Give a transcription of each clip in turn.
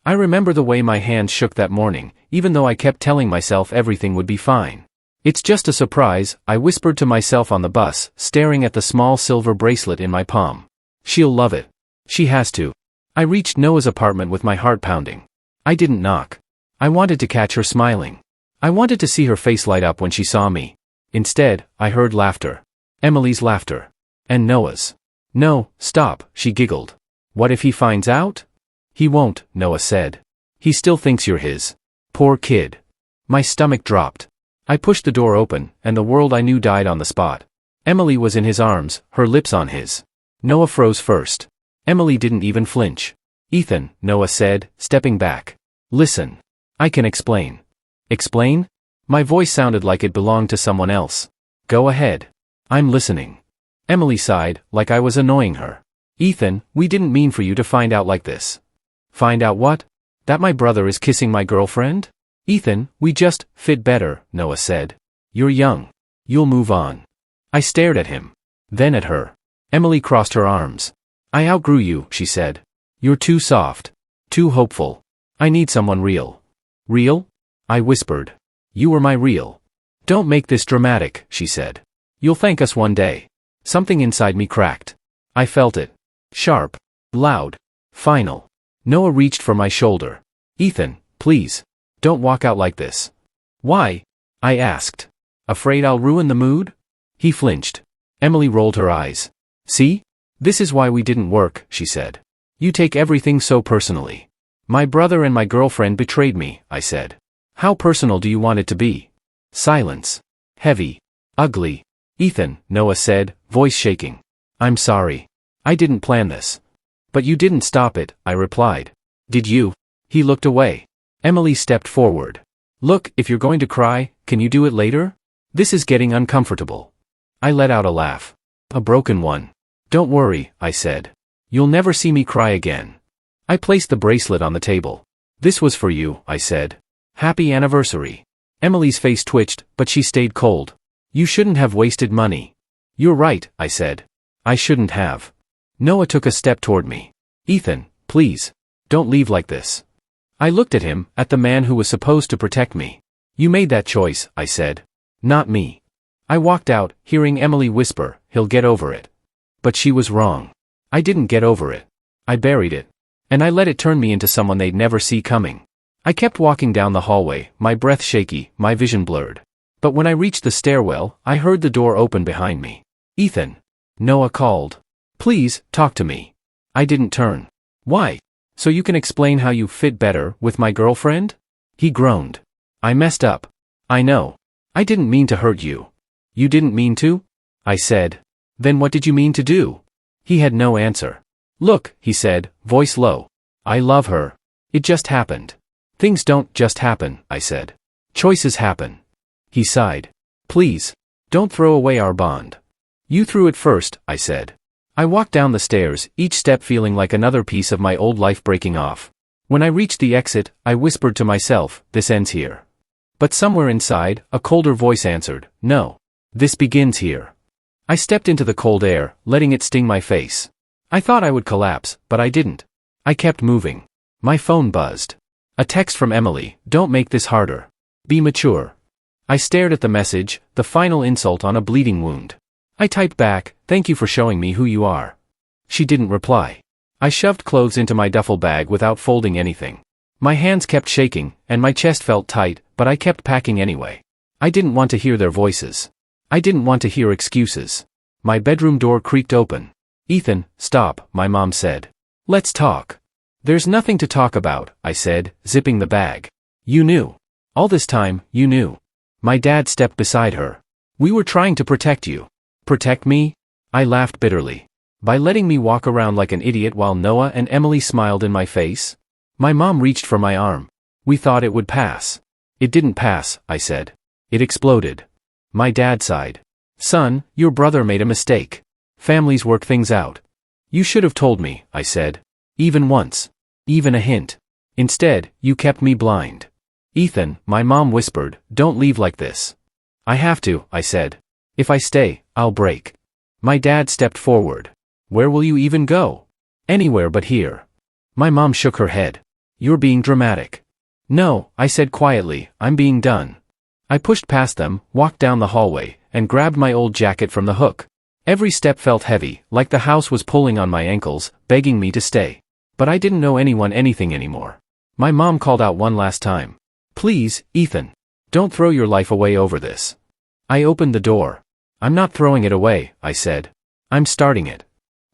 I remember the way my hands shook that morning, even though I kept telling myself everything would be fine. It's just a surprise, I whispered to myself on the bus, staring at the small silver bracelet in my palm. She'll love it. She has to. I reached Noah's apartment with my heart pounding. I didn't knock. I wanted to catch her smiling. I wanted to see her face light up when she saw me. Instead, I heard laughter. Emily's laughter. And Noah's. No, stop, she giggled. What if he finds out? He won't, Noah said. He still thinks you're his. Poor kid. My stomach dropped. I pushed the door open, and the world I knew died on the spot. Emily was in his arms, her lips on his. Noah froze first. Emily didn't even flinch. Ethan, Noah said, stepping back. Listen. I can explain. Explain? My voice sounded like it belonged to someone else. Go ahead. I'm listening. Emily sighed, like I was annoying her. Ethan, we didn't mean for you to find out like this. Find out what? That my brother is kissing my girlfriend? Ethan, we just fit better, Noah said. You're young. You'll move on. I stared at him. Then at her. Emily crossed her arms. I outgrew you, she said. You're too soft. Too hopeful. I need someone real. Real? I whispered. You were my real. Don't make this dramatic, she said. You'll thank us one day. Something inside me cracked. I felt it. Sharp. Loud. Final. Noah reached for my shoulder. Ethan, please. Don't walk out like this. Why? I asked. Afraid I'll ruin the mood? He flinched. Emily rolled her eyes. See? This is why we didn't work, she said. You take everything so personally. My brother and my girlfriend betrayed me, I said. How personal do you want it to be? Silence. Heavy. Ugly. Ethan, Noah said, voice shaking. I'm sorry. I didn't plan this. But you didn't stop it, I replied. Did you? He looked away. Emily stepped forward. Look, if you're going to cry, can you do it later? This is getting uncomfortable. I let out a laugh. A broken one. Don't worry, I said. You'll never see me cry again. I placed the bracelet on the table. This was for you, I said. Happy anniversary. Emily's face twitched, but she stayed cold. You shouldn't have wasted money. You're right, I said. I shouldn't have. Noah took a step toward me. Ethan, please. Don't leave like this. I looked at him, at the man who was supposed to protect me. You made that choice, I said. Not me. I walked out, hearing Emily whisper, he'll get over it. But she was wrong. I didn't get over it. I buried it. And I let it turn me into someone they'd never see coming. I kept walking down the hallway, my breath shaky, my vision blurred. But when I reached the stairwell, I heard the door open behind me. Ethan. Noah called. Please, talk to me. I didn't turn. Why? So you can explain how you fit better with my girlfriend? He groaned. I messed up. I know. I didn't mean to hurt you. You didn't mean to? I said. Then what did you mean to do? He had no answer. Look, he said, voice low. I love her. It just happened. Things don't just happen, I said. Choices happen. He sighed. Please. Don't throw away our bond. You threw it first, I said. I walked down the stairs, each step feeling like another piece of my old life breaking off. When I reached the exit, I whispered to myself, this ends here. But somewhere inside, a colder voice answered, no. This begins here. I stepped into the cold air, letting it sting my face. I thought I would collapse, but I didn't. I kept moving. My phone buzzed. A text from Emily, don't make this harder. Be mature. I stared at the message, the final insult on a bleeding wound. I typed back, thank you for showing me who you are. She didn't reply. I shoved clothes into my duffel bag without folding anything. My hands kept shaking, and my chest felt tight, but I kept packing anyway. I didn't want to hear their voices. I didn't want to hear excuses. My bedroom door creaked open. Ethan, stop, my mom said. Let's talk. There's nothing to talk about, I said, zipping the bag. You knew. All this time, you knew. My dad stepped beside her. We were trying to protect you. Protect me? I laughed bitterly. By letting me walk around like an idiot while Noah and Emily smiled in my face? My mom reached for my arm. We thought it would pass. It didn't pass, I said. It exploded. My dad sighed. Son, your brother made a mistake. Families work things out. You should have told me, I said. Even once. Even a hint. Instead, you kept me blind. Ethan, my mom whispered, don't leave like this. I have to, I said. If I stay, I'll break. My dad stepped forward. Where will you even go? Anywhere but here. My mom shook her head. You're being dramatic. No, I said quietly, I'm being done. I pushed past them, walked down the hallway, and grabbed my old jacket from the hook. Every step felt heavy, like the house was pulling on my ankles, begging me to stay. But I didn't know anyone anything anymore. My mom called out one last time. Please, Ethan. Don't throw your life away over this. I opened the door. I'm not throwing it away, I said. I'm starting it.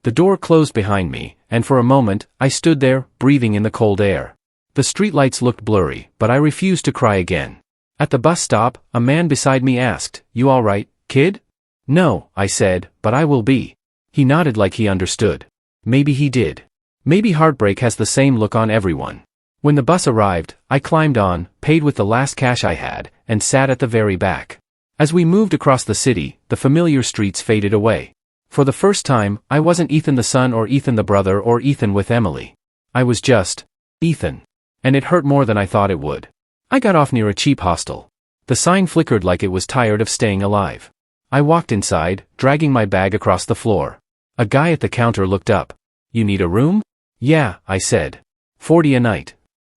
The door closed behind me, and for a moment, I stood there, breathing in the cold air. The streetlights looked blurry, but I refused to cry again. At the bus stop, a man beside me asked, You all right, kid? No, I said, but I will be. He nodded like he understood. Maybe he did. Maybe heartbreak has the same look on everyone. When the bus arrived, I climbed on, paid with the last cash I had, and sat at the very back. As we moved across the city, the familiar streets faded away. For the first time, I wasn't Ethan the son or Ethan the brother or Ethan with Emily. I was just Ethan. And it hurt more than I thought it would. I got off near a cheap hostel. The sign flickered like it was tired of staying alive. I walked inside, dragging my bag across the floor. A guy at the counter looked up. You need a room? Yeah, I said. 40 a night.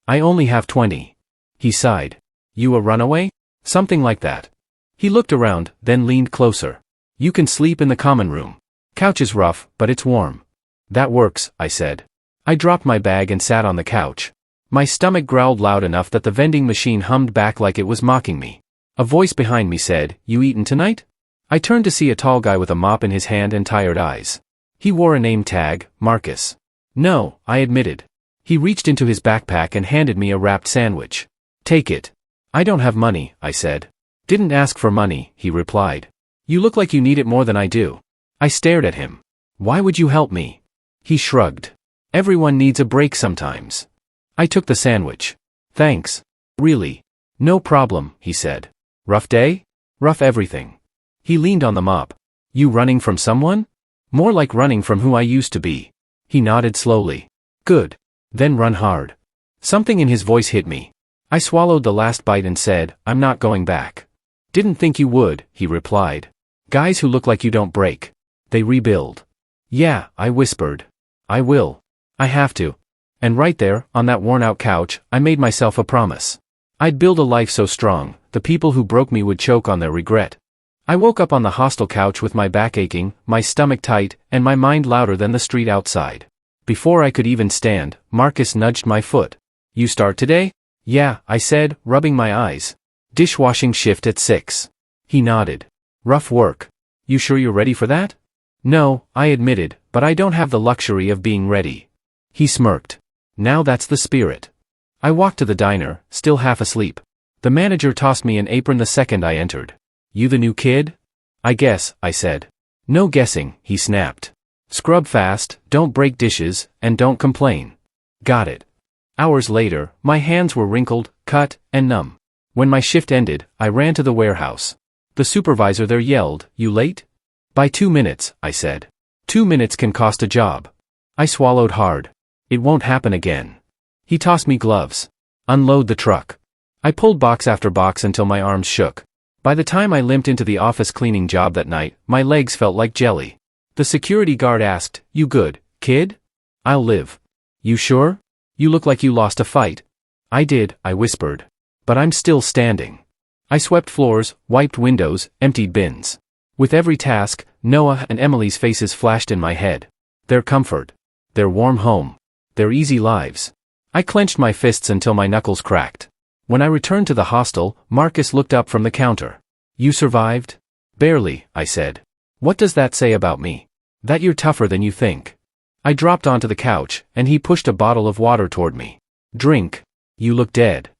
I only have 20. He sighed. You a runaway? Something like that. He looked around, then leaned closer. You can sleep in the common room. Couch is rough, but it's warm. That works, I said. I dropped my bag and sat on the couch. My stomach growled loud enough that the vending machine hummed back like it was mocking me. A voice behind me said, You eatin' tonight? I turned to see a tall guy with a mop in his hand and tired eyes. He wore a name tag, Marcus. No, I admitted. He reached into his backpack and handed me a wrapped sandwich. Take it. I don't have money, I said. Didn't ask for money, he replied. You look like you need it more than I do. I stared at him. Why would you help me? He shrugged. Everyone needs a break sometimes. I took the sandwich. Thanks. Really? No problem, he said. Rough day? Rough everything. He leaned on the mop. You running from someone? More like running from who I used to be. He nodded slowly. Good. Then run hard. Something in his voice hit me. I swallowed the last bite and said, I'm not going back. Didn't think you would, he replied. Guys who look like you don't break. They rebuild. Yeah, I whispered. I will. I have to. And right there, on that worn-out couch, I made myself a promise. I'd build a life so strong, the people who broke me would choke on their regret. I woke up on the hostel couch with my back aching, my stomach tight, and my mind louder than the street outside. Before I could even stand, Marcus nudged my foot. You start today? Yeah, I said, rubbing my eyes. Dishwashing shift at 6. He nodded. Rough work. You sure you're ready for that? No, I admitted, but I don't have the luxury of being ready. He smirked. Now that's the spirit. I walked to the diner, still half asleep. The manager tossed me an apron the second I entered. You the new kid? I guess, I said. No guessing, he snapped. Scrub fast, don't break dishes, and don't complain. Got it. Hours later, my hands were wrinkled, cut, and numb. When my shift ended, I ran to the warehouse. The supervisor there yelled, You late? By 2 minutes, I said. 2 minutes can cost a job. I swallowed hard. It won't happen again. He tossed me gloves. Unload the truck. I pulled box after box until my arms shook. By the time I limped into the office cleaning job that night, my legs felt like jelly. The security guard asked, You good, kid? I'll live. You sure? You look like you lost a fight. I did, I whispered. But I'm still standing. I swept floors, wiped windows, emptied bins. With every task, Noah and Emily's faces flashed in my head. Their comfort. Their warm home. Their easy lives. I clenched my fists until my knuckles cracked. When I returned to the hostel, Marcus looked up from the counter. You survived? Barely, I said. What does that say about me? That you're tougher than you think. I dropped onto the couch, and he pushed a bottle of water toward me. Drink. You look dead.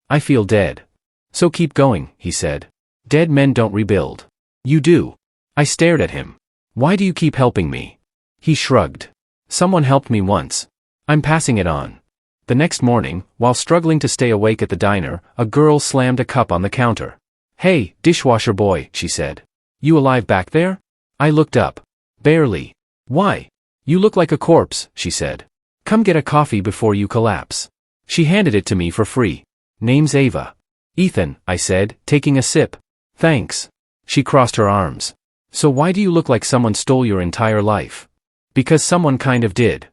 I feel dead. So keep going, he said. Dead men don't rebuild. You do. I stared at him. Why do you keep helping me? He shrugged. Someone helped me once. I'm passing it on. The next morning, while struggling to stay awake at the diner, a girl slammed a cup on the counter. Hey, dishwasher boy, she said. You alive back there? I looked up. Barely. Why? You look like a corpse, she said. Come get a coffee before you collapse. She handed it to me for free. Name's Ava. Ethan, I said, taking a sip. Thanks. She crossed her arms. So why do you look like someone stole your entire life? Because someone kind of did.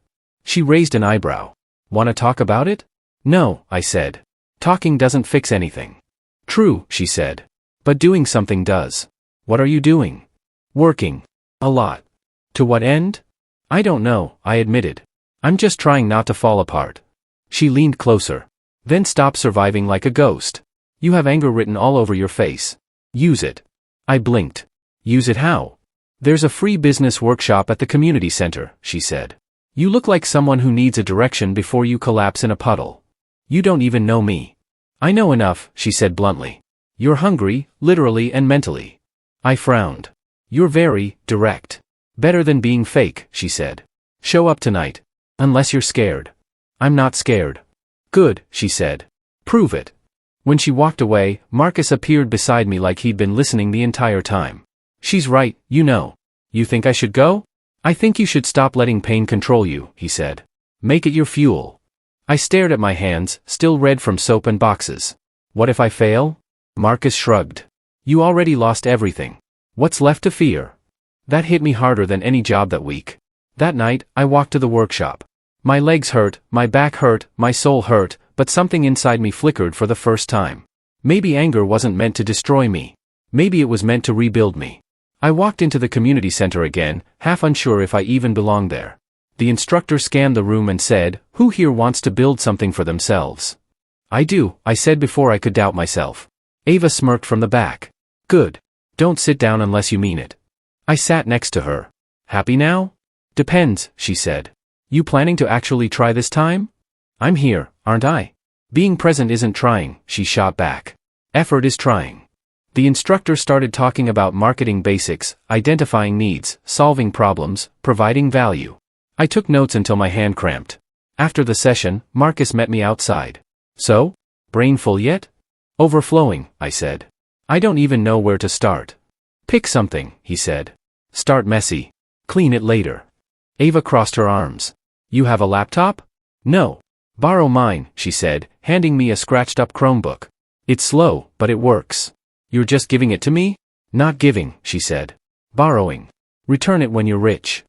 She raised an eyebrow. Want to talk about it? No, I said. Talking doesn't fix anything. True, she said. But doing something does. What are you doing? Working. A lot. To what end? I don't know, I admitted. I'm just trying not to fall apart. She leaned closer. Then stop surviving like a ghost. You have anger written all over your face. Use it. I blinked. Use it how? There's a free business workshop at the community center, she said. You look like someone who needs a direction before you collapse in a puddle. You don't even know me. I know enough, she said bluntly. You're hungry, literally and mentally. I frowned. You're very direct. Better than being fake, she said. Show up tonight. Unless you're scared. I'm not scared. Good, she said. Prove it. When she walked away, Marcus appeared beside me like he'd been listening the entire time. She's right, you know. You think I should go? I think you should stop letting pain control you, he said. Make it your fuel. I stared at my hands, still red from soap and boxes. What if I fail? Marcus shrugged. You already lost everything. What's left to fear? That hit me harder than any job that week. That night, I walked to the workshop. My legs hurt, my back hurt, my soul hurt, but something inside me flickered for the first time. Maybe anger wasn't meant to destroy me. Maybe it was meant to rebuild me. I walked into the community center again, half unsure if I even belonged there. The instructor scanned the room and said, "Who here wants to build something for themselves?" I do, I said before I could doubt myself. Ava smirked from the back. Good. Don't sit down unless you mean it. I sat next to her. Happy now? Depends, she said. You planning to actually try this time? I'm here, aren't I? Being present isn't trying, she shot back. Effort is trying. The instructor started talking about marketing basics, identifying needs, solving problems, providing value. I took notes until my hand cramped. After the session, Marcus met me outside. So? Brain full yet? Overflowing, I said. I don't even know where to start. Pick something, he said. Start messy. Clean it later. Ava crossed her arms. You have a laptop? No. Borrow mine, she said, handing me a scratched-up Chromebook. It's slow, but it works. You're just giving it to me? Not giving, she said. Borrowing. Return it when you're rich.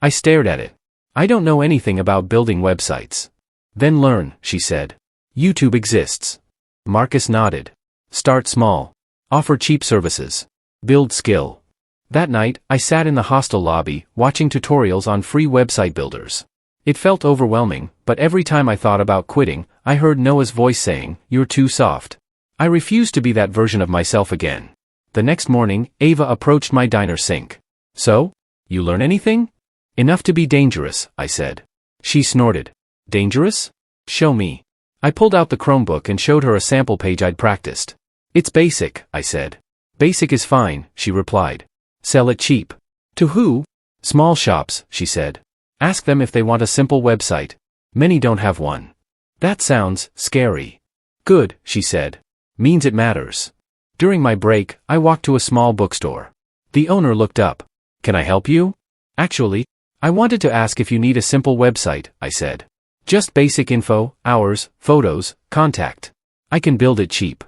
I stared at it. I don't know anything about building websites. Then learn, she said. YouTube exists. Marcus nodded. Start small. Offer cheap services. Build skill. That night, I sat in the hostel lobby, watching tutorials on free website builders. It felt overwhelming, but every time I thought about quitting, I heard Noah's voice saying, "You're too soft." I refused to be that version of myself again. The next morning, Ava approached my diner sink. So? You learn anything? Enough to be dangerous, I said. She snorted. Dangerous? Show me. I pulled out the Chromebook and showed her a sample page I'd practiced. It's basic, I said. Basic is fine, she replied. Sell it cheap. To who? Small shops, she said. Ask them if they want a simple website. Many don't have one. That sounds scary. Good, she said. Means it matters. During my break, I walked to a small bookstore. The owner looked up. Can I help you? Actually, I wanted to ask if you need a simple website, I said. Just basic info, hours, photos, contact. I can build it cheap.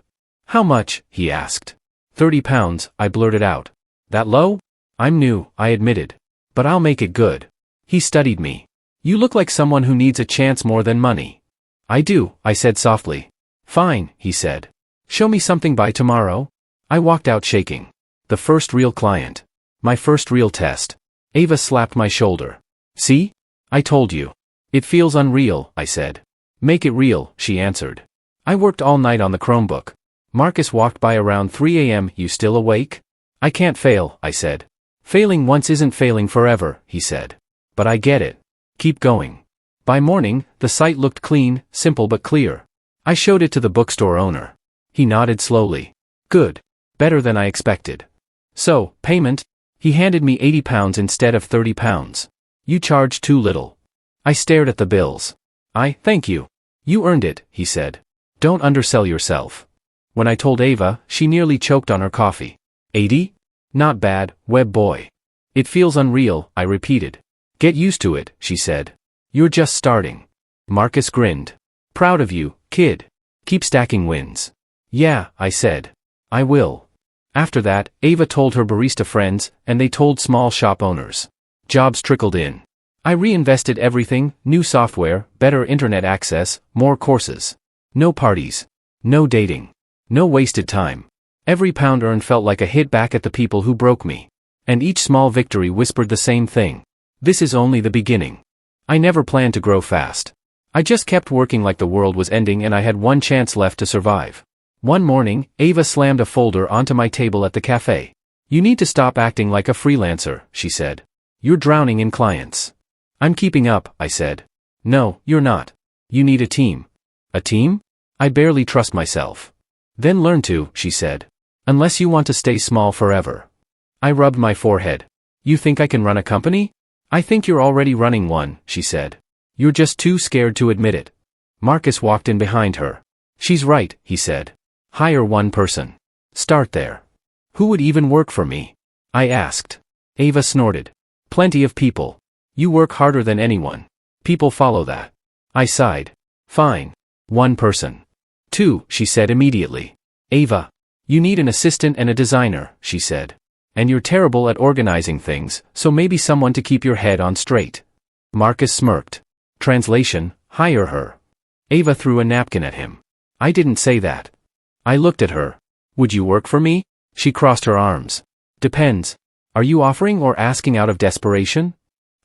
How much? He asked. £30, I blurted out. That low? I'm new, I admitted. But I'll make it good. He studied me. You look like someone who needs a chance more than money. I do, I said softly. Fine, he said. Show me something by tomorrow. I walked out shaking. The first real client. My first real test. Ava slapped my shoulder. See? I told you. It feels unreal, I said. Make it real, she answered. I worked all night on the Chromebook. Marcus walked by around 3 a.m. You still awake? I can't fail, I said. Failing once isn't failing forever, he said. But I get it. Keep going. By morning, the site looked clean, simple but clear. I showed it to the bookstore owner. He nodded slowly. Good. Better than I expected. So, payment? He handed me £80 instead of £30. You charge too little. I stared at the bills. Thank you. You earned it, he said. Don't undersell yourself. When I told Ava, she nearly choked on her coffee. 80? Not bad, web boy. It feels unreal, I repeated. Get used to it, she said. You're just starting. Marcus grinned. Proud of you, kid. Keep stacking wins. Yeah, I said. I will. After that, Ava told her barista friends, and they told small shop owners. Jobs trickled in. I reinvested everything: new software, better internet access, more courses. No parties. No dating. No wasted time. Every pound earned felt like a hit back at the people who broke me. And each small victory whispered the same thing. This is only the beginning. I never planned to grow fast. I just kept working like the world was ending and I had one chance left to survive. One morning, Ava slammed a folder onto my table at the cafe. "You need to stop acting like a freelancer," she said. "You're drowning in clients." "I'm keeping up," I said. "No, you're not. You need a team." "A team?" I barely trust myself. "Then learn to," she said. "Unless you want to stay small forever." I rubbed my forehead. "You think I can run a company?" "I think you're already running one," she said. "You're just too scared to admit it." Marcus walked in behind her. "She's right," he said. "Hire one person. Start there." "Who would even work for me?" I asked. Ava snorted. "Plenty of people. You work harder than anyone. People follow that." I sighed. "Fine. One person." "Two," she said immediately. "Ava. You need an assistant and a designer," she said. "And you're terrible at organizing things, so maybe someone to keep your head on straight." Marcus smirked. Translation: hire her. Ava threw a napkin at him. "I didn't say that." I looked at her. "Would you work for me?" She crossed her arms. "Depends. Are you offering or asking out of desperation?"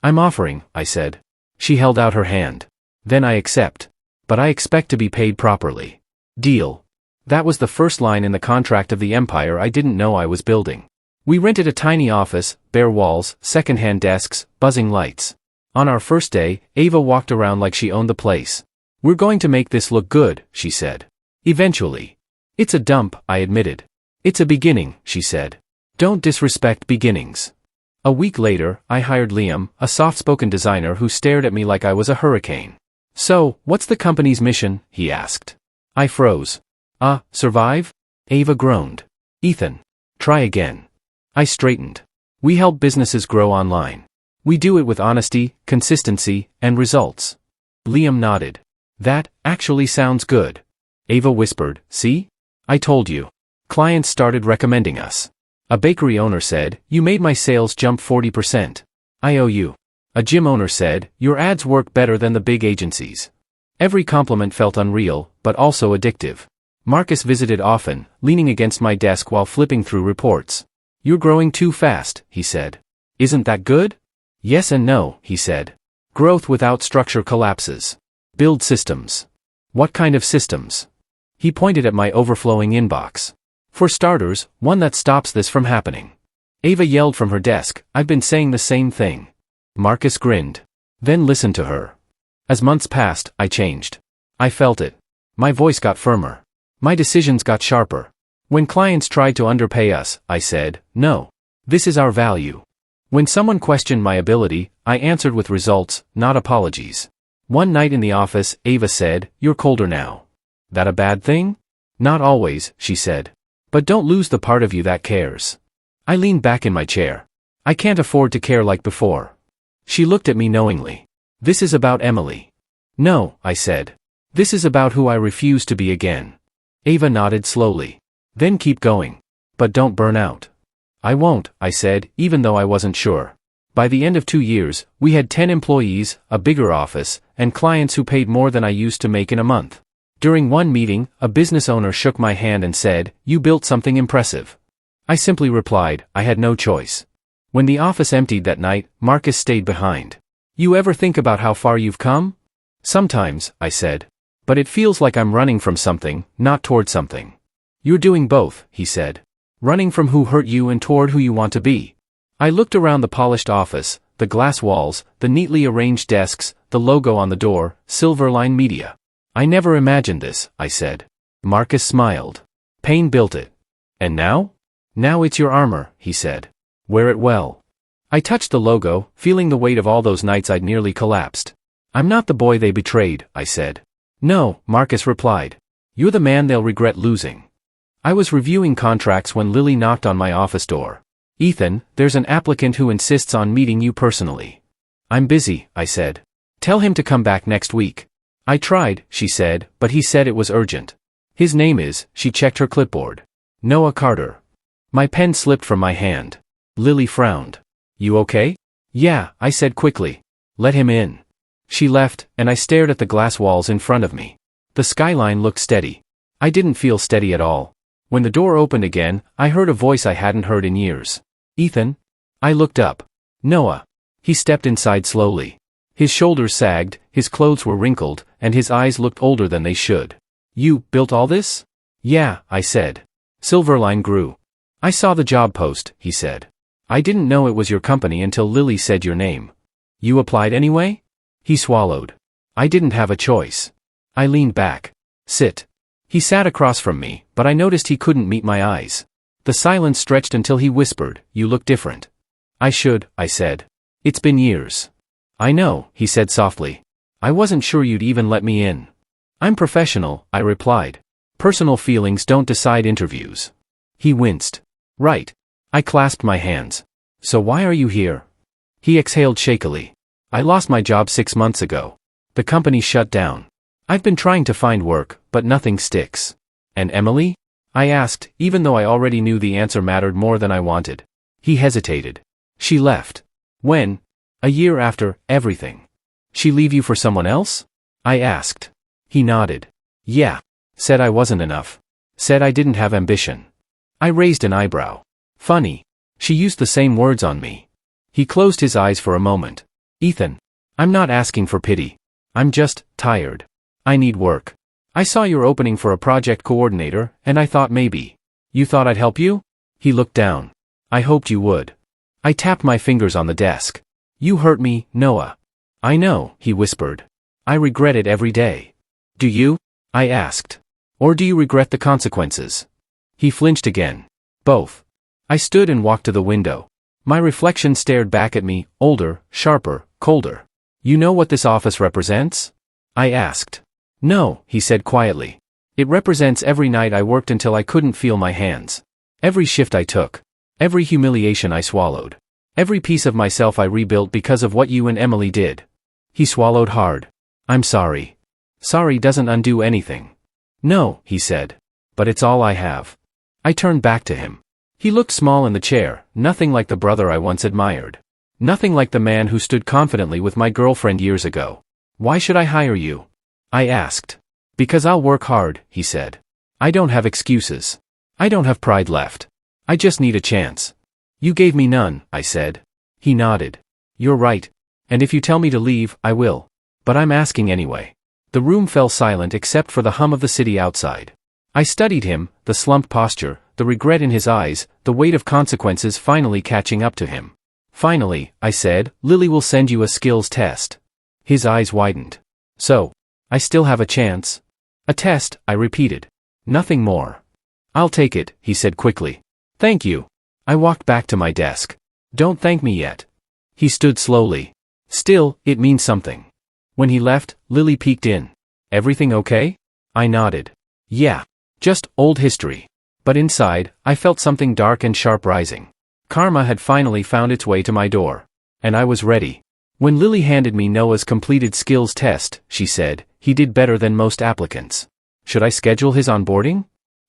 "I'm offering," I said. She held out her hand. "Then I accept. But I expect to be paid properly." "Deal." That was the first line in the contract of the empire I didn't know I was building. We rented a tiny office, bare walls, second-hand desks, buzzing lights. On our first day, Ava walked around like she owned the place. "We're going to make this look good," she said. "Eventually." "It's a dump," I admitted. "It's a beginning," she said. "Don't disrespect beginnings." A week later, I hired Liam, a soft-spoken designer who stared at me like I was a hurricane. "So, what's the company's mission?" he asked. I froze. Survive?" Ava groaned. "Ethan. Try again." I straightened. "We help businesses grow online. We do it with honesty, consistency, and results." Liam nodded. "That actually sounds good." Ava whispered, "See? I told you." Clients started recommending us. A bakery owner said, "You made my sales jump 40%. I owe you." A gym owner said, "Your ads work better than the big agencies." Every compliment felt unreal, but also addictive. Marcus visited often, leaning against my desk while flipping through reports. "You're growing too fast," he said. "Isn't that good?" "Yes and no," he said. "Growth without structure collapses. Build systems." "What kind of systems?" He pointed at my overflowing inbox. "For starters, one that stops this from happening." Ava yelled from her desk, "I've been saying the same thing." Marcus grinned. "Then listen to her." As months passed, I changed. I felt it. My voice got firmer. My decisions got sharper. When clients tried to underpay us, I said, "No. This is our value." When someone questioned my ability, I answered with results, not apologies. One night in the office, Ava said, "You're colder now." "That a bad thing?" "Not always," she said. "But don't lose the part of you that cares." I leaned back in my chair. "I can't afford to care like before." She looked at me knowingly. "This is about Emily." "No," I said. "This is about who I refuse to be again." Ava nodded slowly. "Then keep going. But don't burn out." "I won't," I said, even though I wasn't sure. By the end of 2 years, we had 10 employees, a bigger office, and clients who paid more than I used to make in a month. During one meeting, a business owner shook my hand and said, "You built something impressive." I simply replied, I had no choice. When the office emptied that night, Marcus stayed behind. "You ever think about how far you've come?" "Sometimes," I said. "But it feels like I'm running from something, not toward something." "You're doing both," he said. "Running from who hurt you and toward who you want to be." I looked around the polished office, the glass walls, the neatly arranged desks, the logo on the door, Silverline Media. "I never imagined this," I said. Marcus smiled. "Pain built it." "And now?" "Now it's your armor," he said. "Wear it well." I touched the logo, feeling the weight of all those nights I'd nearly collapsed. "I'm not the boy they betrayed," I said. "No," Marcus replied. "You're the man they'll regret losing." I was reviewing contracts when Lily knocked on my office door. "Ethan, there's an applicant who insists on meeting you personally." "I'm busy," I said. "Tell him to come back next week." "I tried," she said, "but he said it was urgent." "His name is," she checked her clipboard. "Noah Carter." My pen slipped from my hand. Lily frowned. "You okay?" "Yeah," I said quickly. Let him in. She left, and I stared at the glass walls in front of me. The skyline looked steady. I didn't feel steady at all. When the door opened again, I heard a voice I hadn't heard in years. Ethan? I looked up. Noah. He stepped inside slowly. His shoulders sagged, his clothes were wrinkled, and his eyes looked older than they should. You built all this? Yeah, I said. Silverline grew. I saw the job post, he said. I didn't know it was your company until Lily said your name. You applied anyway? He swallowed. I didn't have a choice. I leaned back. Sit. He sat across from me, but I noticed he couldn't meet my eyes. The silence stretched until he whispered, You look different. I said. It's been years. I know, he said softly. I wasn't sure you'd even let me in. I'm professional, I replied. Personal feelings don't decide interviews. He winced. Right. I clasped my hands. So why are you here? He exhaled shakily. I lost my job 6 months ago. The company shut down. I've been trying to find work, but nothing sticks. And Emily? I asked, even though I already knew the answer mattered more than I wanted. He hesitated. She left. When? A year after everything. She leave you for someone else? I asked. He nodded. Yeah. Said I wasn't enough. Said I didn't have ambition. I raised an eyebrow. Funny. She used the same words on me. He closed his eyes for a moment. Ethan. I'm not asking for pity. I'm just tired. I need work. I saw your opening for a project coordinator, and I thought maybe. You thought I'd help you? He looked down. I hoped you would. I tapped my fingers on the desk. You hurt me, Noah. I know, he whispered. I regret it every day. Do you? I asked. Or do you regret the consequences? He flinched again. Both. I stood and walked to the window. My reflection stared back at me, older, sharper, colder. You know what this office represents? I asked. No, he said quietly. It represents every night I worked until I couldn't feel my hands. Every shift I took. Every humiliation I swallowed. Every piece of myself I rebuilt because of what you and Emily did. He swallowed hard. I'm sorry. Sorry doesn't undo anything. No, he said. But it's all I have. I turned back to him. He looked small in the chair, nothing like the brother I once admired. Nothing like the man who stood confidently with my girlfriend years ago. Why should I hire you? I asked. Because I'll work hard, he said. I don't have excuses. I don't have pride left. I just need a chance. You gave me none, I said. He nodded. You're right. And if you tell me to leave, I will. But I'm asking anyway. The room fell silent except for the hum of the city outside. I studied him, the slumped posture, the regret in his eyes, the weight of consequences finally catching up to him. Finally, I said, Lily will send you a skills test. His eyes widened. So, I still have a chance? A test, I repeated. Nothing more. I'll take it, he said quickly. Thank you. I walked back to my desk. Don't thank me yet. He stood slowly. Still, it means something. When he left, Lily peeked in. Everything okay? I nodded. Yeah. Just old history. But inside, I felt something dark and sharp rising. Karma had finally found its way to my door. And I was ready. When Lily handed me Noah's completed skills test, she said, he did better than most applicants. Should I schedule his onboarding?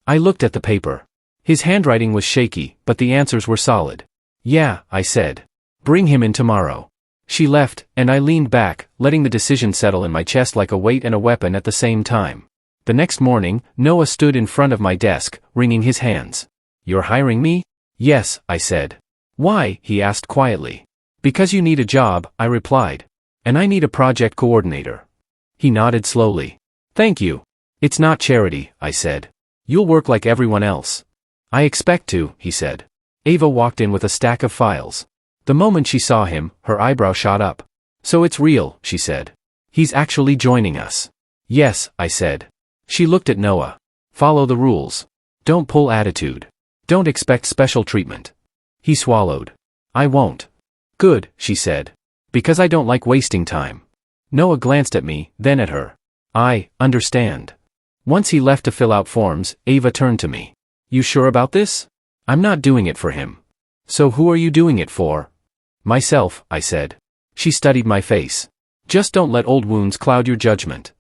I looked at the paper. His handwriting was shaky, but the answers were solid. Yeah, I said. Bring him in tomorrow. She left, and I leaned back, letting the decision settle in my chest like a weight and a weapon at the same time. The next morning, Noah stood in front of my desk, wringing his hands. You're hiring me? Yes, I said. Why? He asked quietly. Because you need a job, I replied. And I need a project coordinator. He nodded slowly. Thank you. It's not charity, I said. You'll work like everyone else. I expect to, he said. Ava walked in with a stack of files. The moment she saw him, her eyebrow shot up. So it's real, she said. He's actually joining us. Yes, I said. She looked at Noah. Follow the rules. Don't pull attitude. Don't expect special treatment. He swallowed. I won't. Good, she said. Because I don't like wasting time. Noah glanced at me, then at her. I understand. Once he left to fill out forms, Ava turned to me. You sure about this? I'm not doing it for him. So who are you doing it for? Myself, I said. She studied my face. Just don't let old wounds cloud your judgment.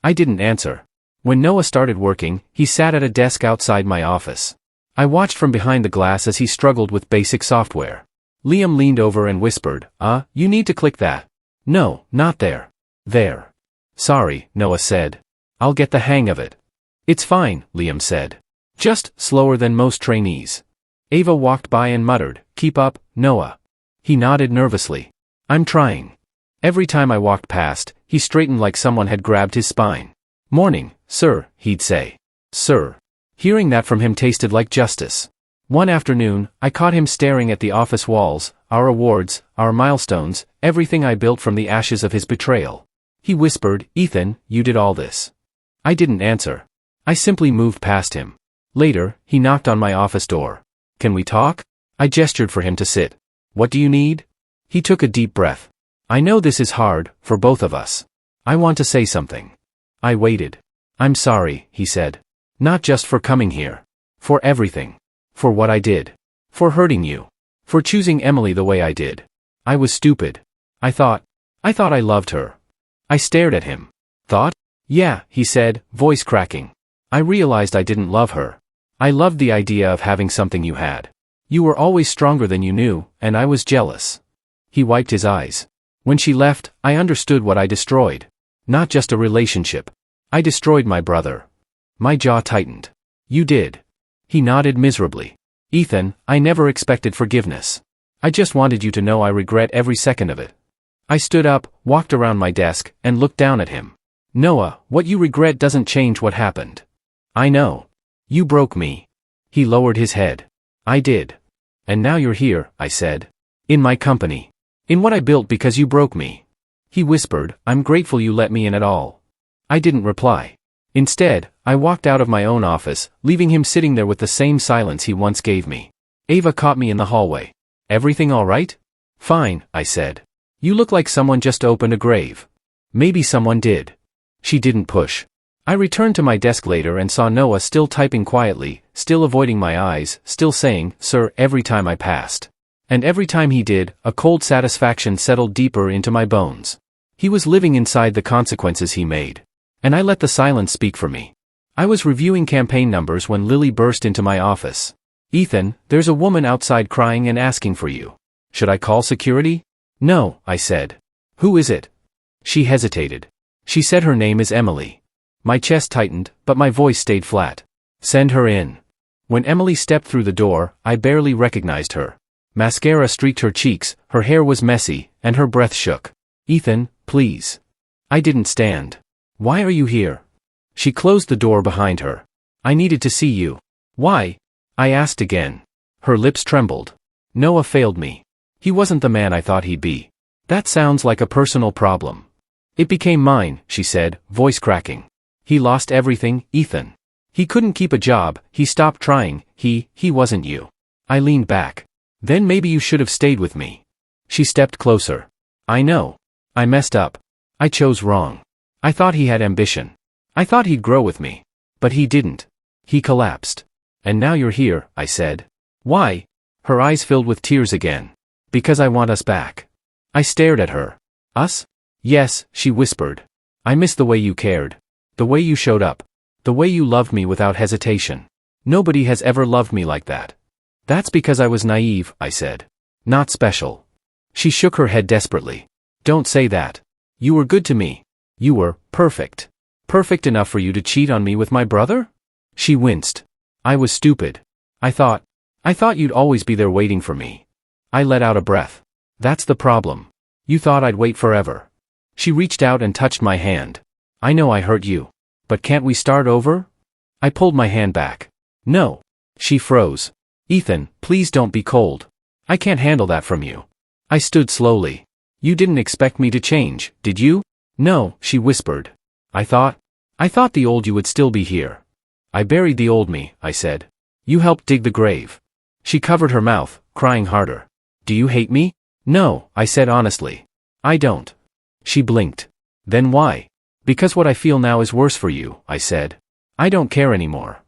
I didn't answer. When Noah started working, he sat at a desk outside my office. I watched from behind the glass as he struggled with basic software. Liam leaned over and whispered, you need to click that. No, not there. There. Sorry, Noah said. I'll get the hang of it. It's fine, Liam said. Just slower than most trainees. Ava walked by and muttered, Keep up, Noah. He nodded nervously. I'm trying. Every time I walked past, he straightened like someone had grabbed his spine. Morning, sir, he'd say. Sir. Hearing that from him tasted like justice. One afternoon, I caught him staring at the office walls, our awards, our milestones, everything I built from the ashes of his betrayal. He whispered, Ethan, you did all this. I didn't answer. I simply moved past him. Later, he knocked on my office door. Can we talk? I gestured for him to sit. What do you need? He took a deep breath. I know this is hard, for both of us. I want to say something. I waited. I'm sorry, he said. Not just for coming here. For everything. For what I did. For hurting you. For choosing Emily the way I did. I was stupid. I thought I loved her. I stared at him. Thought? Yeah, he said, voice cracking. I realized I didn't love her. I loved the idea of having something you had. You were always stronger than you knew, and I was jealous. He wiped his eyes. When she left, I understood what I destroyed. Not just a relationship. I destroyed my brother. My jaw tightened. You did. He nodded miserably. Ethan, I never expected forgiveness. I just wanted you to know I regret every second of it. I stood up, walked around my desk, and looked down at him. Noah, what you regret doesn't change what happened. I know. You broke me. He lowered his head. I did. And now you're here, I said. In my company. In what I built because you broke me. He whispered, I'm grateful you let me in at all. I didn't reply. Instead, I walked out of my own office, leaving him sitting there with the same silence he once gave me. Ava caught me in the hallway. Everything all right? Fine, I said. You look like someone just opened a grave. Maybe someone did. She didn't push. I returned to my desk later and saw Noah still typing quietly, still avoiding my eyes, still saying, sir, every time I passed. And every time he did, a cold satisfaction settled deeper into my bones. He was living inside the consequences he made. And I let the silence speak for me. I was reviewing campaign numbers when Lily burst into my office. Ethan, there's a woman outside crying and asking for you. Should I call security? No, I said. Who is it? She hesitated. She said her name is Emily. My chest tightened, but my voice stayed flat. Send her in. When Emily stepped through the door, I barely recognized her. Mascara streaked her cheeks, her hair was messy, and her breath shook. Ethan, please. I didn't stand. Why are you here? She closed the door behind her. I needed to see you. Why? I asked again. Her lips trembled. Noah failed me. He wasn't the man I thought he'd be. That sounds like a personal problem. It became mine, she said, voice cracking. He lost everything, Ethan. He couldn't keep a job, he stopped trying, he wasn't you. I leaned back. Then maybe you should have stayed with me. She stepped closer. I know. I messed up. I chose wrong. I thought he had ambition. I thought he'd grow with me. But he didn't. He collapsed. And now you're here, I said. Why? Her eyes filled with tears again. Because I want us back. I stared at her. Us? Yes, she whispered. I miss the way you cared. The way you showed up. The way you loved me without hesitation. Nobody has ever loved me like that. That's because I was naive, I said. Not special. She shook her head desperately. Don't say that. You were good to me. You were perfect. Perfect enough for you to cheat on me with my brother? She winced. I was stupid. I thought you'd always be there waiting for me. I let out a breath. That's the problem. You thought I'd wait forever. She reached out and touched my hand. I know I hurt you. But can't we start over? I pulled my hand back. No. She froze. Ethan, please don't be cold. I can't handle that from you. I stood slowly. You didn't expect me to change, did you? No, she whispered. I thought the old you would still be here. I buried the old me, I said. You helped dig the grave. She covered her mouth, crying harder. Do you hate me? No, I said honestly. I don't. She blinked. Then why? Because what I feel now is worse for you, I said. I don't care anymore.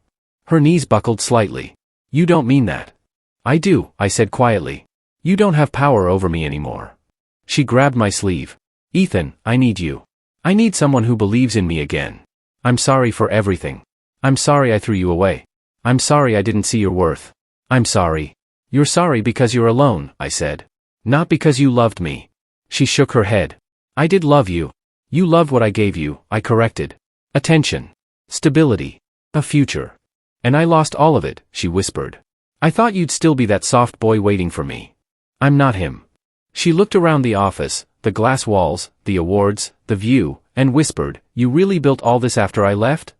Her knees buckled slightly. You don't mean that. I do, I said quietly. You don't have power over me anymore. She grabbed my sleeve. Ethan, I need you. I need someone who believes in me again. I'm sorry for everything. I'm sorry I threw you away. I'm sorry I didn't see your worth. I'm sorry. You're sorry because you're alone, I said. Not because you loved me. She shook her head. I did love you. You loved what I gave you, I corrected. Attention. Stability. A future. And I lost all of it, she whispered. I thought you'd still be that soft boy waiting for me. I'm not him. She looked around the office, the glass walls, the awards, the view, and whispered, You really built all this after I left?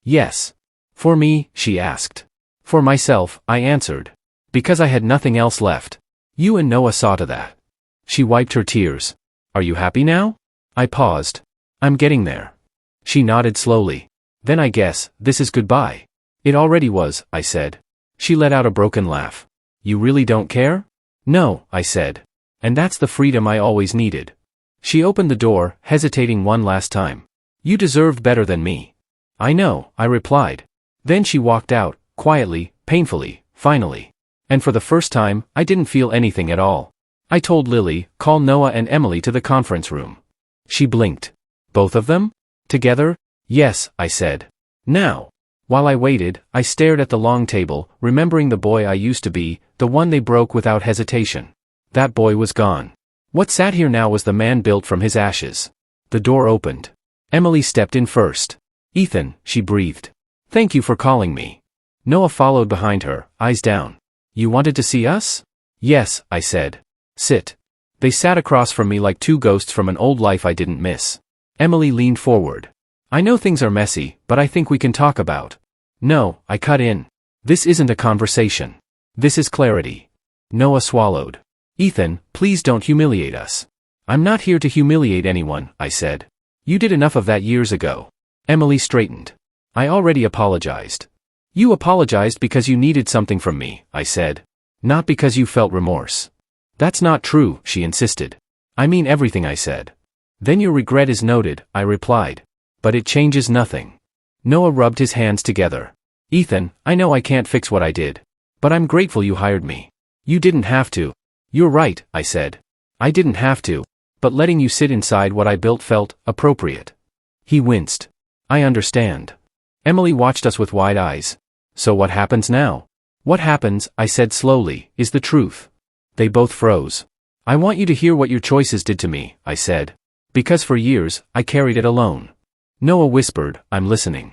Yes. For me, she asked. For myself, I answered. Because I had nothing else left. You and Noah saw to that. She wiped her tears. Are you happy now? I paused. I'm getting there. She nodded slowly. Then I guess, this is goodbye. It already was, I said. She let out a broken laugh. You really don't care? No, I said. And that's the freedom I always needed. She opened the door, hesitating one last time. You deserved better than me. I know, I replied. Then she walked out, quietly, painfully, finally. And for the first time, I didn't feel anything at all. I told Lily, call Noah and Emily to the conference room. She blinked. Both of them? Together? Yes, I said. Now. While I waited, I stared at the long table, remembering the boy I used to be, the one they broke without hesitation. That boy was gone. What sat here now was the man built from his ashes. The door opened. Emily stepped in first. Ethan, she breathed. Thank you for calling me. Noah followed behind her, eyes down. You wanted to see us? Yes, I said. Sit. They sat across from me like two ghosts from an old life I didn't miss. Emily leaned forward. I know things are messy, but I think we can talk about. No, I cut in. This isn't a conversation. This is clarity. Noah swallowed. Ethan, please don't humiliate us. I'm not here to humiliate anyone, I said. You did enough of that years ago. Emily straightened. I already apologized. You apologized because you needed something from me, I said. Not because you felt remorse. That's not true, she insisted. I mean everything I said. Then your regret is noted, I replied. But it changes nothing. Noah rubbed his hands together. Ethan, I know I can't fix what I did. But I'm grateful you hired me. You didn't have to. You're right, I said. I didn't have to. But letting you sit inside what I built felt appropriate. He winced. I understand. Emily watched us with wide eyes. So what happens now? What happens, I said slowly, is the truth. They both froze. I want you to hear what your choices did to me, I said. Because for years, I carried it alone. Noah whispered, I'm listening.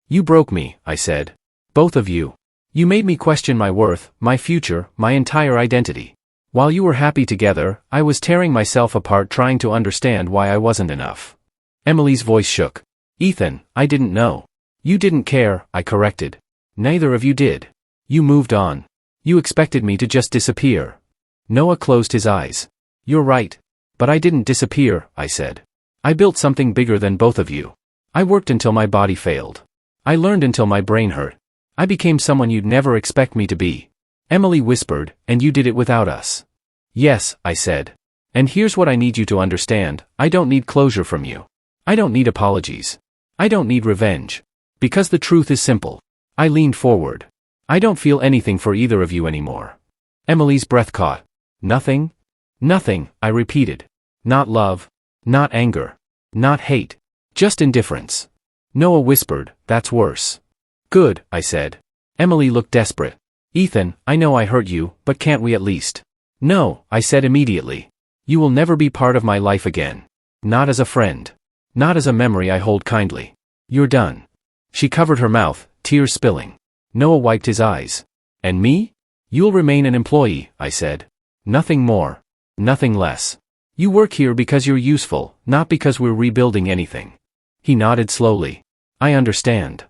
You broke me, I said. Both of you. You made me question my worth, my future, my entire identity. While you were happy together, I was tearing myself apart trying to understand why I wasn't enough. Emily's voice shook. Ethan, I didn't know. You didn't care, I corrected. Neither of you did. You moved on. You expected me to just disappear. Noah closed his eyes. You're right. But I didn't disappear, I said. I built something bigger than both of you. I worked until my body failed. I learned until my brain hurt. I became someone you'd never expect me to be. Emily whispered, and you did it without us. Yes, I said. And here's what I need you to understand, I don't need closure from you. I don't need apologies. I don't need revenge. Because the truth is simple. I leaned forward. I don't feel anything for either of you anymore. Emily's breath caught. Nothing? Nothing, I repeated. Not love. Not anger. Not hate. Just indifference. Noah whispered, that's worse. Good, I said. Emily looked desperate. Ethan, I know I hurt you, but can't we at least? No, I said immediately. You will never be part of my life again. Not as a friend. Not as a memory I hold kindly. You're done. She covered her mouth, tears spilling. Noah wiped his eyes. And me? You'll remain an employee, I said. Nothing more. Nothing less. You work here because you're useful, not because we're rebuilding anything. He nodded slowly. I understand.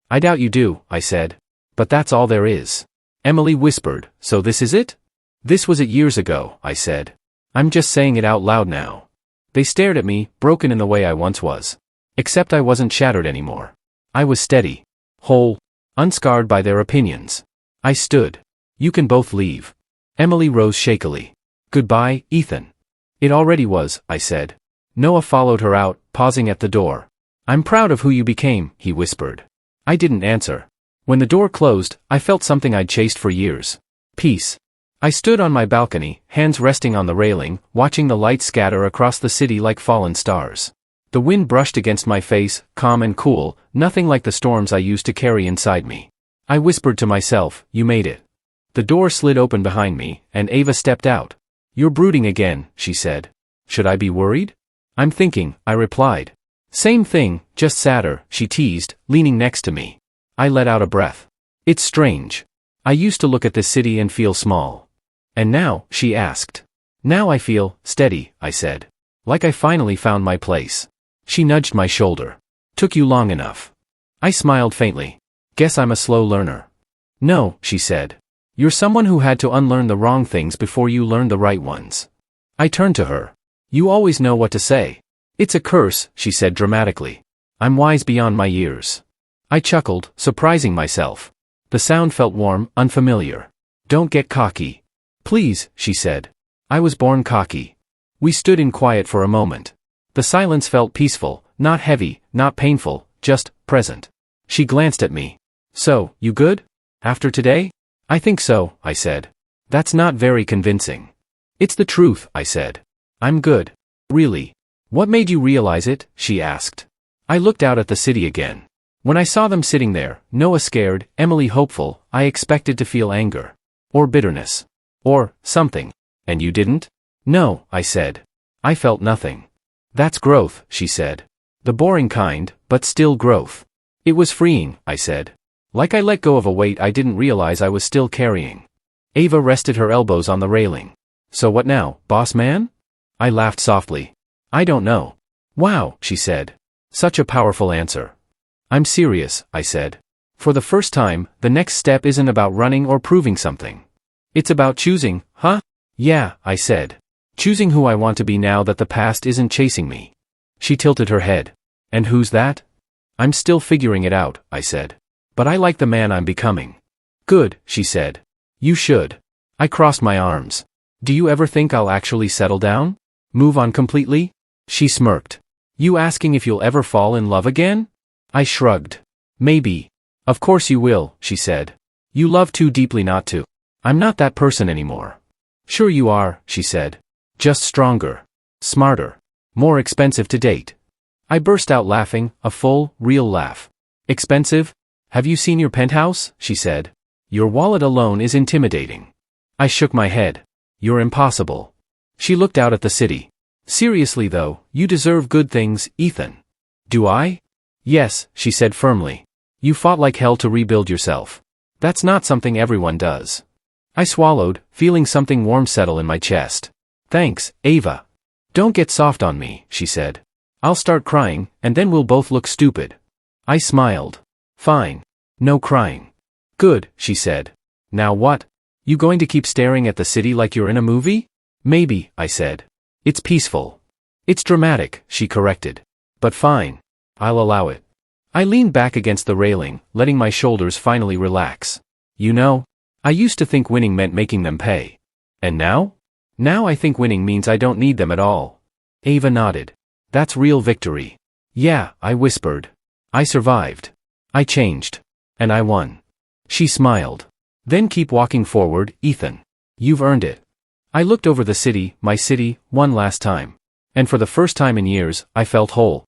I doubt you do, I said. But that's all there is. Emily whispered, so this is it? This was it years ago, I said. I'm just saying it out loud now. They stared at me, broken in the way I once was. Except I wasn't shattered anymore. I was steady. Whole. Unscarred by their opinions. I stood. You can both leave. Emily rose shakily. Goodbye, Ethan. It already was, I said. Noah followed her out, pausing at the door. I'm proud of who you became, he whispered. I didn't answer. When the door closed, I felt something I'd chased for years. Peace. I stood on my balcony, hands resting on the railing, watching the lights scatter across the city like fallen stars. The wind brushed against my face, calm and cool, nothing like the storms I used to carry inside me. I whispered to myself, you made it. The door slid open behind me, and Ava stepped out. You're brooding again, she said. Should I be worried? I'm thinking, I replied. Same thing, just sadder, she teased, leaning next to me. I let out a breath. It's strange. I used to look at this city and feel small. And now, she asked. Now I feel steady, I said. Like I finally found my place. She nudged my shoulder. Took you long enough. I smiled faintly. Guess I'm a slow learner. No, she said. You're someone who had to unlearn the wrong things before you learned the right ones. I turned to her. You always know what to say. It's a curse, she said dramatically. I'm wise beyond my years. I chuckled, surprising myself. The sound felt warm, unfamiliar. Don't get cocky. Please, she said. I was born cocky. We stood in quiet for a moment. The silence felt peaceful, not heavy, not painful, just present. She glanced at me. So, you good? After today? I think so, I said. That's not very convincing. It's the truth, I said. I'm good. Really. What made you realize it? She asked. I looked out at the city again. When I saw them sitting there, Noah scared, Emily hopeful, I expected to feel anger. Or bitterness. Or something. And you didn't? No, I said. I felt nothing. That's growth, she said. The boring kind, but still growth. It was freeing, I said. Like I let go of a weight I didn't realize I was still carrying. Ava rested her elbows on the railing. So what now, boss man? I laughed softly. I don't know. Wow, she said. Such a powerful answer. I'm serious, I said. For the first time, the next step isn't about running or proving something. It's about choosing, huh? Yeah, I said. Choosing who I want to be now that the past isn't chasing me. She tilted her head. And who's that? I'm still figuring it out, I said. But I like the man I'm becoming. Good, she said. You should. I crossed my arms. Do you ever think I'll actually settle down? Move on completely? She smirked. You asking if you'll ever fall in love again? I shrugged. Maybe. Of course you will, she said. You love too deeply not to. I'm not that person anymore. Sure you are, she said. Just stronger. Smarter. More expensive to date. I burst out laughing, a full, real laugh. Expensive? Have you seen your penthouse? She said. Your wallet alone is intimidating. I shook my head. You're impossible. She looked out at the city. Seriously though, you deserve good things, Ethan. Do I? Yes, she said firmly. You fought like hell to rebuild yourself. That's not something everyone does. I swallowed, feeling something warm settle in my chest. Thanks, Ava. Don't get soft on me, she said. I'll start crying, and then we'll both look stupid. I smiled. Fine. No crying. Good, she said. Now what? You going to keep staring at the city like you're in a movie? Maybe, I said. It's peaceful. It's dramatic, she corrected. But fine. I'll allow it. I leaned back against the railing, letting my shoulders finally relax. You know, I used to think winning meant making them pay. And now? Now I think winning means I don't need them at all. Ava nodded. That's real victory. Yeah, I whispered. I survived. I changed. And I won. She smiled. Then keep walking forward, Ethan. You've earned it. I looked over the city, my city, one last time. And for the first time in years, I felt whole.